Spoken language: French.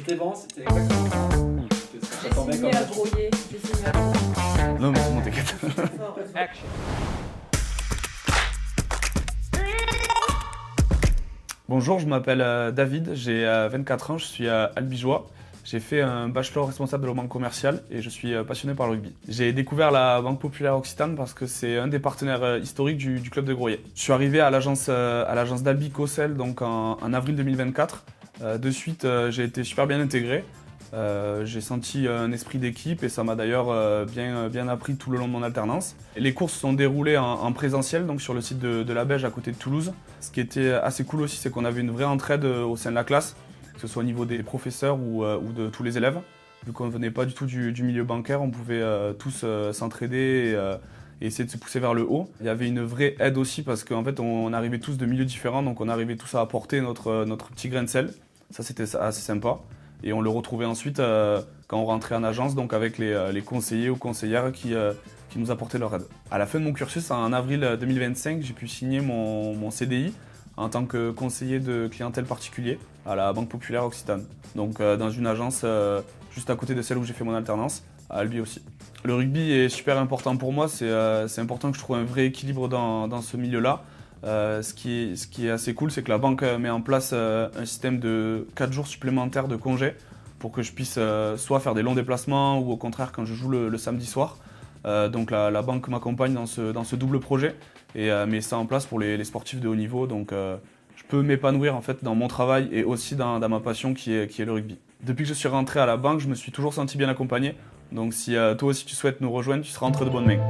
C'était bon, c'était exactement ça. J'ai signé à brouiller. J'ai signé à brouiller. Non mais c'est bon, t'inquiète. Action. Bonjour, je m'appelle David, j'ai 24 ans, je suis albigeois. J'ai fait un bachelor responsable de développement commercial et je suis passionné par le rugby. J'ai découvert la Banque Populaire Occitane parce que c'est un des partenaires historiques du club de Groyer. Je suis arrivé à l'agence d'Albi Cossel donc en avril 2024. De suite, j'ai été super bien intégré. J'ai senti un esprit d'équipe et ça m'a d'ailleurs bien appris tout le long de mon alternance. Et les cours se sont déroulés en présentiel, donc sur le site de la Beige à côté de Toulouse. Ce qui était assez cool aussi, c'est qu'on avait une vraie entraide au sein de la classe, que ce soit au niveau des professeurs ou de tous les élèves. Vu qu'on ne venait pas du tout du milieu bancaire, on pouvait tous s'entraider et essayer de se pousser vers le haut. Il y avait une vraie aide aussi parce qu'en fait on arrivait tous de milieux différents, donc on arrivait tous à apporter notre petit grain de sel. Ça c'était assez sympa. Et on le retrouvait ensuite quand on rentrait en agence, donc avec les conseillers ou conseillères qui nous apportaient leur aide. À la fin de mon cursus, en avril 2025, j'ai pu signer mon CDI en tant que conseiller de clientèle particulier à la Banque Populaire Occitane. Donc dans une agence juste à côté de celle où j'ai fait mon alternance, à Albi aussi. Le rugby est super important pour moi, c'est important que je trouve un vrai équilibre dans ce milieu-là. Ce qui est assez cool, c'est que la banque met en place un système de 4 jours supplémentaires de congé pour que je puisse soit faire des longs déplacements ou au contraire quand je joue le samedi soir. Donc la banque m'accompagne dans ce double projet et met ça en place pour les sportifs de haut niveau. Donc je peux m'épanouir en fait dans mon travail et aussi dans ma passion qui est le rugby. Depuis que je suis rentré à la banque, je me suis toujours senti bien accompagné. Donc si toi aussi tu souhaites nous rejoindre, tu seras entre de bonnes mains.